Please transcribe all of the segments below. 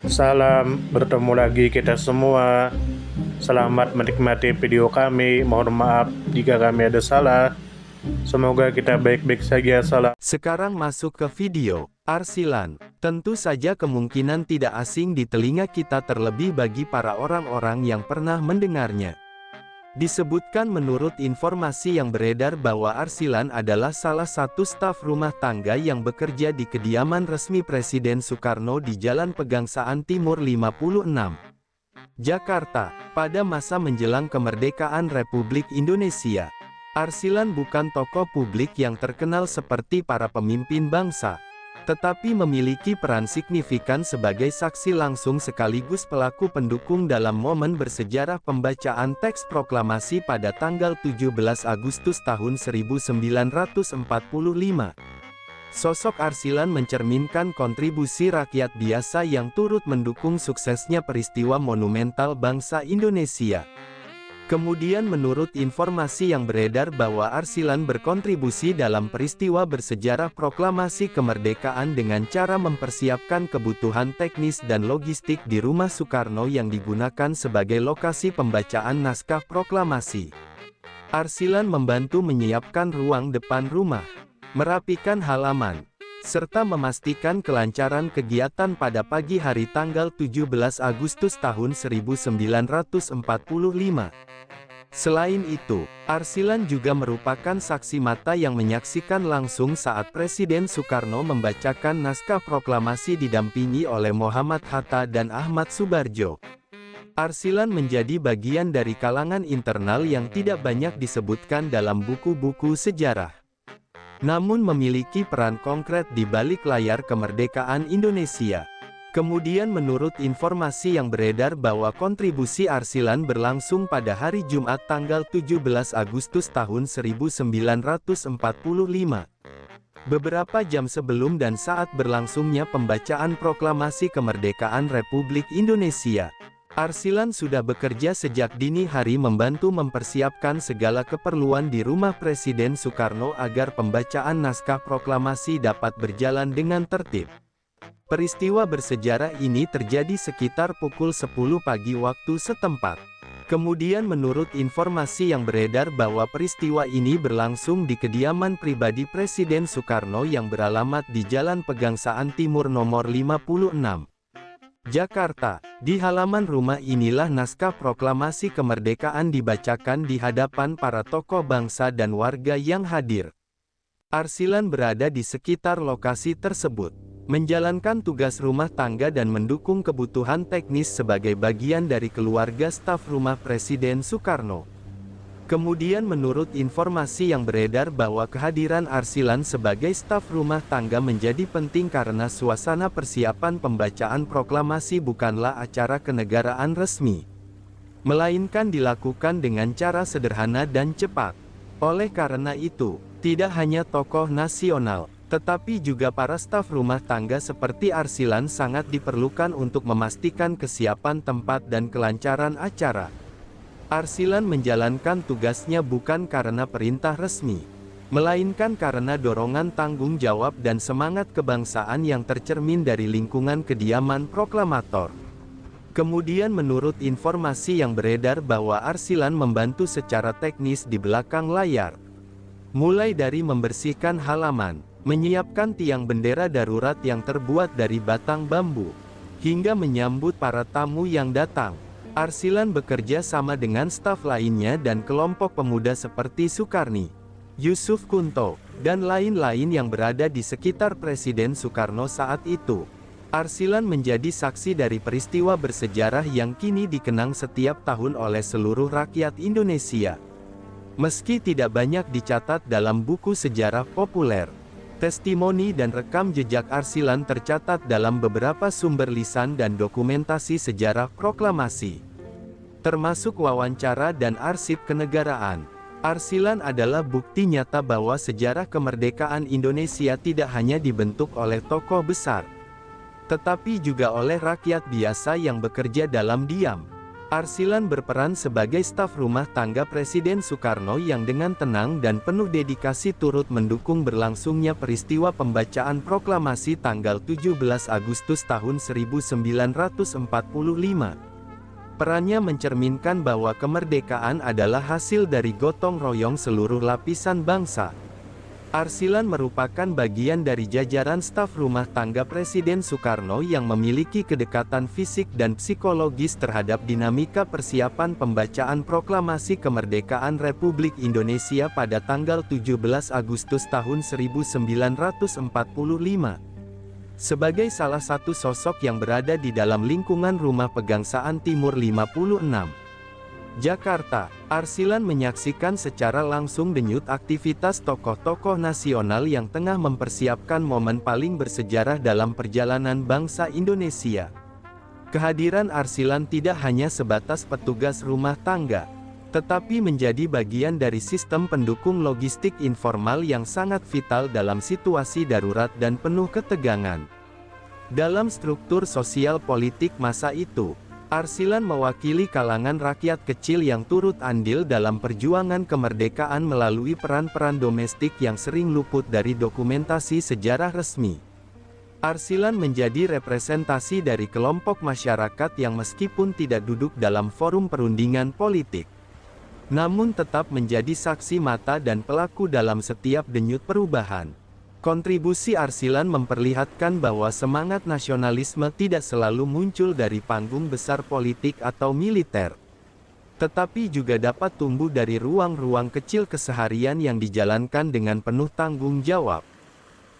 Salam, bertemu lagi kita semua. Selamat menikmati video kami. Mohon maaf jika kami ada salah. Semoga kita baik-baik saja. Salam. Sekarang masuk ke video. Arsilan, tentu saja kemungkinan tidak asing di telinga kita terlebih bagi para orang-orang yang pernah mendengarnya. Disebutkan menurut informasi yang beredar bahwa Arsilan adalah salah satu staf rumah tangga yang bekerja di kediaman resmi Presiden Soekarno di Jalan Pegangsaan Timur 56, Jakarta, pada masa menjelang kemerdekaan Republik Indonesia. Arsilan bukan tokoh publik yang terkenal seperti para pemimpin bangsa, tetapi memiliki peran signifikan sebagai saksi langsung sekaligus pelaku pendukung dalam momen bersejarah pembacaan teks proklamasi pada tanggal 17 Agustus tahun 1945. Sosok Arsilan mencerminkan kontribusi rakyat biasa yang turut mendukung suksesnya peristiwa monumental bangsa Indonesia. Kemudian menurut informasi yang beredar bahwa Arsilan berkontribusi dalam peristiwa bersejarah proklamasi kemerdekaan dengan cara mempersiapkan kebutuhan teknis dan logistik di rumah Soekarno yang digunakan sebagai lokasi pembacaan naskah proklamasi. Arsilan membantu menyiapkan ruang depan rumah, merapikan halaman, serta memastikan kelancaran kegiatan pada pagi hari tanggal 17 Agustus tahun 1945. Selain itu, Arsilan juga merupakan saksi mata yang menyaksikan langsung saat Presiden Soekarno membacakan naskah proklamasi didampingi oleh Muhammad Hatta dan Ahmad Subarjo. Arsilan menjadi bagian dari kalangan internal yang tidak banyak disebutkan dalam buku-buku sejarah, namun memiliki peran konkret di balik layar kemerdekaan Indonesia. Kemudian menurut informasi yang beredar bahwa kontribusi Arsilan berlangsung pada hari Jumat tanggal 17 Agustus tahun 1945. Beberapa jam sebelum dan saat berlangsungnya pembacaan proklamasi kemerdekaan Republik Indonesia, Arsilan sudah bekerja sejak dini hari membantu mempersiapkan segala keperluan di rumah Presiden Soekarno agar pembacaan naskah proklamasi dapat berjalan dengan tertib. Peristiwa bersejarah ini terjadi sekitar pukul 10 pagi waktu setempat. Kemudian menurut informasi yang beredar bahwa peristiwa ini berlangsung di kediaman pribadi Presiden Soekarno yang beralamat di Jalan Pegangsaan Timur nomor 56, Jakarta. Di halaman rumah inilah naskah proklamasi kemerdekaan dibacakan di hadapan para tokoh bangsa dan warga yang hadir. Arsilan berada di sekitar lokasi tersebut, menjalankan tugas rumah tangga dan mendukung kebutuhan teknis sebagai bagian dari keluarga staf rumah Presiden Soekarno. Kemudian menurut informasi yang beredar bahwa kehadiran Arsilan sebagai staf rumah tangga menjadi penting karena suasana persiapan pembacaan proklamasi bukanlah acara kenegaraan resmi, melainkan dilakukan dengan cara sederhana dan cepat. Oleh karena itu, tidak hanya tokoh nasional, tetapi juga para staf rumah tangga seperti Arsilan sangat diperlukan untuk memastikan kesiapan tempat dan kelancaran acara. Arsilan menjalankan tugasnya bukan karena perintah resmi, melainkan karena dorongan tanggung jawab dan semangat kebangsaan yang tercermin dari lingkungan kediaman proklamator. Kemudian menurut informasi yang beredar bahwa Arsilan membantu secara teknis di belakang layar, mulai dari membersihkan halaman, menyiapkan tiang bendera darurat yang terbuat dari batang bambu, hingga menyambut para tamu yang datang. Arsilan bekerja sama dengan staf lainnya dan kelompok pemuda seperti Sukarni, Yusuf Kunto, dan lain-lain yang berada di sekitar Presiden Soekarno saat itu. Arsilan menjadi saksi dari peristiwa bersejarah yang kini dikenang setiap tahun oleh seluruh rakyat Indonesia. Meski tidak banyak dicatat dalam buku sejarah populer, testimoni dan rekam jejak Arsilan tercatat dalam beberapa sumber lisan dan dokumentasi sejarah proklamasi, termasuk wawancara dan arsip kenegaraan. Arsilan adalah bukti nyata bahwa sejarah kemerdekaan Indonesia tidak hanya dibentuk oleh tokoh besar, tetapi juga oleh rakyat biasa yang bekerja dalam diam. Arsilan berperan sebagai staf rumah tangga Presiden Soekarno yang dengan tenang dan penuh dedikasi turut mendukung berlangsungnya peristiwa pembacaan proklamasi tanggal 17 Agustus tahun 1945. Perannya mencerminkan bahwa kemerdekaan adalah hasil dari gotong royong seluruh lapisan bangsa. Arsilan merupakan bagian dari jajaran staf rumah tangga Presiden Soekarno yang memiliki kedekatan fisik dan psikologis terhadap dinamika persiapan pembacaan proklamasi kemerdekaan Republik Indonesia pada tanggal 17 Agustus tahun 1945. Sebagai salah satu sosok yang berada di dalam lingkungan Rumah Pegangsaan Timur 56, Jakarta, Arsilan menyaksikan secara langsung denyut aktivitas tokoh-tokoh nasional yang tengah mempersiapkan momen paling bersejarah dalam perjalanan bangsa Indonesia. Kehadiran Arsilan tidak hanya sebatas petugas rumah tangga, tetapi menjadi bagian dari sistem pendukung logistik informal yang sangat vital dalam situasi darurat dan penuh ketegangan. Dalam struktur sosial politik masa itu, Arsilan mewakili kalangan rakyat kecil yang turut andil dalam perjuangan kemerdekaan melalui peran-peran domestik yang sering luput dari dokumentasi sejarah resmi. Arsilan menjadi representasi dari kelompok masyarakat yang meskipun tidak duduk dalam forum perundingan politik, namun tetap menjadi saksi mata dan pelaku dalam setiap denyut perubahan. Kontribusi Arsilan memperlihatkan bahwa semangat nasionalisme tidak selalu muncul dari panggung besar politik atau militer, tetapi juga dapat tumbuh dari ruang-ruang kecil keseharian yang dijalankan dengan penuh tanggung jawab.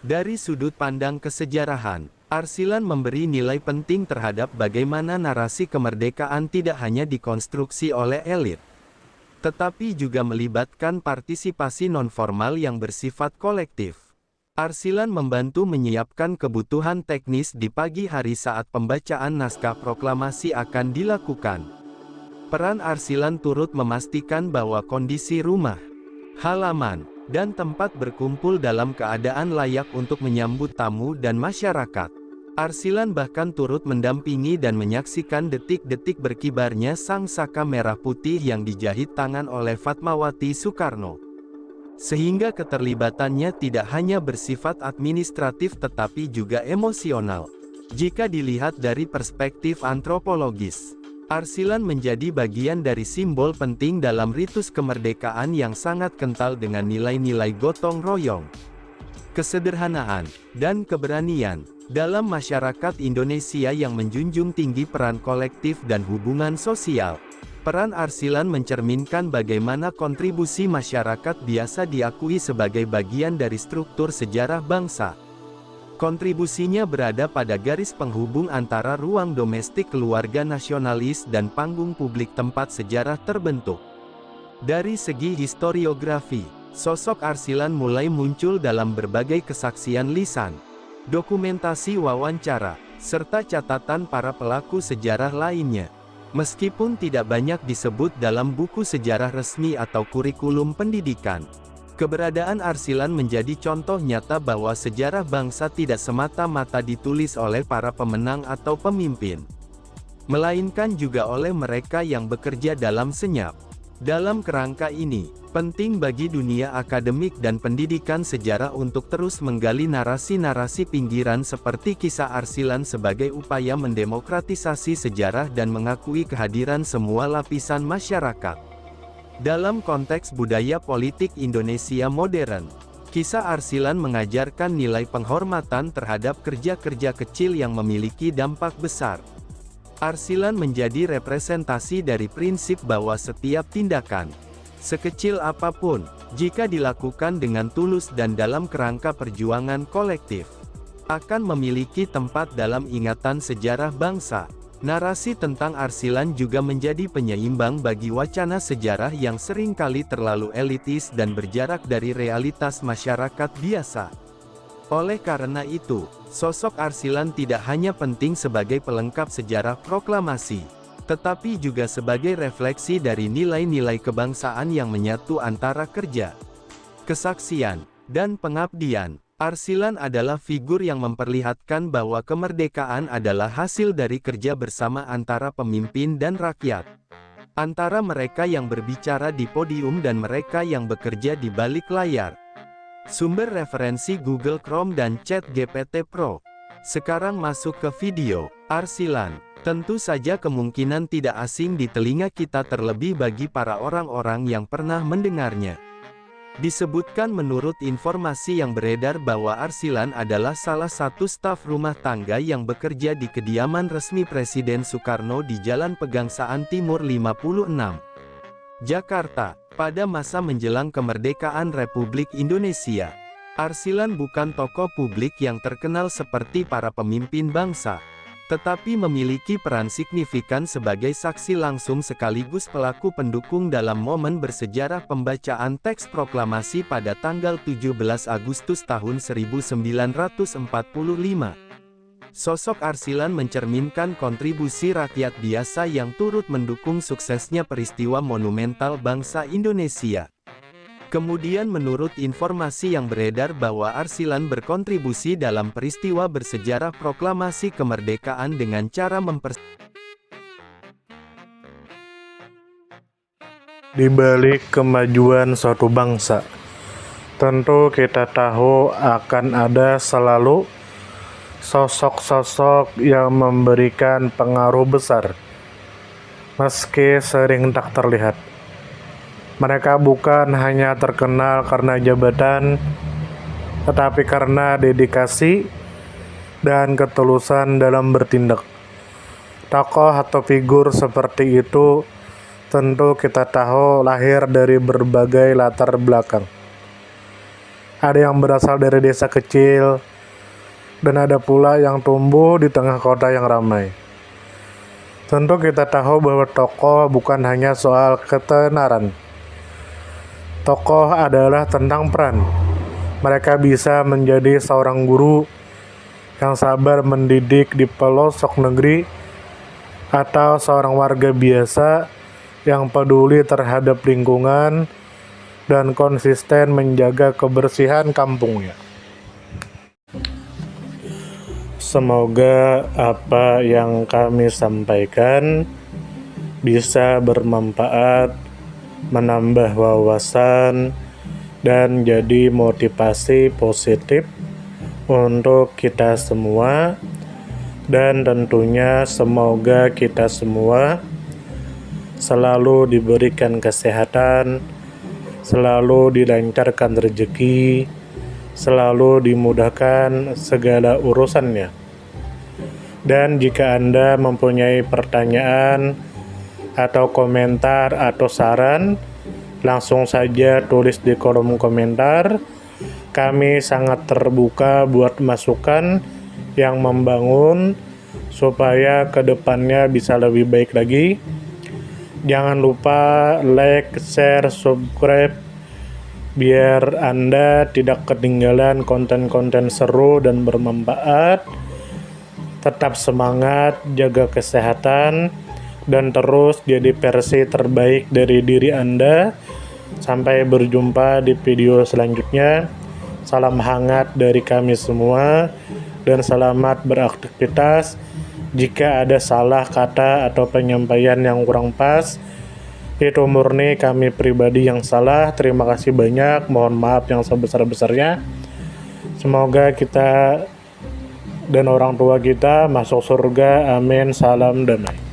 Dari sudut pandang kesejarahan, Arsilan memberi nilai penting terhadap bagaimana narasi kemerdekaan tidak hanya dikonstruksi oleh elit, tetapi juga melibatkan partisipasi nonformal yang bersifat kolektif. Arsilan membantu menyiapkan kebutuhan teknis di pagi hari saat pembacaan naskah proklamasi akan dilakukan. Peran Arsilan turut memastikan bahwa kondisi rumah, halaman, dan tempat berkumpul dalam keadaan layak untuk menyambut tamu dan masyarakat. Arsilan bahkan turut mendampingi dan menyaksikan detik-detik berkibarnya sang saka merah putih yang dijahit tangan oleh Fatmawati Soekarno. Sehingga keterlibatannya tidak hanya bersifat administratif tetapi juga emosional. Jika dilihat dari perspektif antropologis, Arsilan menjadi bagian dari simbol penting dalam ritus kemerdekaan yang sangat kental dengan nilai-nilai gotong royong, kesederhanaan, dan keberanian. Dalam masyarakat Indonesia yang menjunjung tinggi peran kolektif dan hubungan sosial, peran Arsilan mencerminkan bagaimana kontribusi masyarakat biasa diakui sebagai bagian dari struktur sejarah bangsa. Kontribusinya berada pada garis penghubung antara ruang domestik keluarga nasionalis dan panggung publik tempat sejarah terbentuk. Dari segi historiografi, sosok Arsilan mulai muncul dalam berbagai kesaksian lisan, dokumentasi wawancara, serta catatan para pelaku sejarah lainnya. Meskipun tidak banyak disebut dalam buku sejarah resmi atau kurikulum pendidikan, keberadaan Arsilan menjadi contoh nyata bahwa sejarah bangsa tidak semata-mata ditulis oleh para pemenang atau pemimpin, melainkan juga oleh mereka yang bekerja dalam senyap. Dalam kerangka ini, penting bagi dunia akademik dan pendidikan sejarah untuk terus menggali narasi-narasi pinggiran seperti kisah Arsilan sebagai upaya mendemokratisasi sejarah dan mengakui kehadiran semua lapisan masyarakat. Dalam konteks budaya politik Indonesia modern, kisah Arsilan mengajarkan nilai penghormatan terhadap kerja-kerja kecil yang memiliki dampak besar. Arsilan menjadi representasi dari prinsip bahwa setiap tindakan, sekecil apapun, jika dilakukan dengan tulus dan dalam kerangka perjuangan kolektif, akan memiliki tempat dalam ingatan sejarah bangsa. Narasi tentang Arsilan juga menjadi penyeimbang bagi wacana sejarah yang seringkali terlalu elitis dan berjarak dari realitas masyarakat biasa. Oleh karena itu, sosok Arsilan tidak hanya penting sebagai pelengkap sejarah proklamasi, tetapi juga sebagai refleksi dari nilai-nilai kebangsaan yang menyatu antara kerja, kesaksian, dan pengabdian. Arsilan adalah figur yang memperlihatkan bahwa kemerdekaan adalah hasil dari kerja bersama antara pemimpin dan rakyat. antara mereka yang berbicara di podium dan mereka yang bekerja di balik layar. Sumber referensi Google Chrome dan ChatGPT Pro. Sekarang masuk ke video. Arsilan. Tentu saja kemungkinan tidak asing di telinga kita, terlebih bagi para orang-orang yang pernah mendengarnya. Disebutkan menurut informasi yang beredar bahwa Arsilan adalah salah satu staf rumah tangga yang bekerja di kediaman resmi Presiden Soekarno di Jalan Pegangsaan Timur 56, Jakarta, pada masa menjelang kemerdekaan Republik Indonesia. Arsilan bukan tokoh publik yang terkenal seperti para pemimpin bangsa, tetapi memiliki peran signifikan sebagai saksi langsung sekaligus pelaku pendukung dalam momen bersejarah pembacaan teks proklamasi pada tanggal 17 Agustus tahun 1945. Sosok Arsilan mencerminkan kontribusi rakyat biasa yang turut mendukung suksesnya peristiwa monumental bangsa Indonesia. Kemudian menurut informasi yang beredar bahwa Arsilan berkontribusi dalam peristiwa bersejarah proklamasi kemerdekaan dengan cara Di balik kemajuan suatu bangsa, tentu kita tahu akan ada selalu sosok-sosok yang memberikan pengaruh besar, meski sering tak terlihat. Mereka bukan hanya terkenal karena jabatan, tetapi karena dedikasi dan ketulusan dalam bertindak. Tokoh atau figur seperti itu tentu kita tahu lahir dari berbagai latar belakang. Ada yang berasal dari desa kecil, dan ada pula yang tumbuh di tengah kota yang ramai. Tentu kita tahu bahwa tokoh bukan hanya soal ketenaran. Tokoh adalah tentang peran. Mereka bisa menjadi seorang guru yang sabar mendidik di pelosok negeri, atau seorang warga biasa yang peduli terhadap lingkungan dan konsisten menjaga kebersihan kampungnya. Semoga apa yang kami sampaikan bisa bermanfaat, menambah wawasan, dan jadi motivasi positif untuk kita semua. Dan tentunya semoga kita semua selalu diberikan kesehatan, selalu dilancarkan rezeki, selalu dimudahkan segala urusannya. Dan jika Anda mempunyai pertanyaan atau komentar atau saran, langsung saja tulis di kolom komentar. Kami sangat terbuka buat masukan yang membangun supaya kedepannya bisa lebih baik lagi. Jangan lupa like, share, subscribe biar Anda tidak ketinggalan konten-konten seru dan bermanfaat. Tetap semangat, jaga kesehatan, dan terus jadi versi terbaik dari diri Anda. Sampai berjumpa di video selanjutnya. Salam hangat dari kami semua, dan selamat beraktivitas. Jika ada salah kata atau penyampaian yang kurang pas, itu murni kami pribadi yang salah. Terima kasih banyak, mohon maaf yang sebesar-besarnya. Semoga kita dan orang tua kita masuk surga, amin. Salam damai.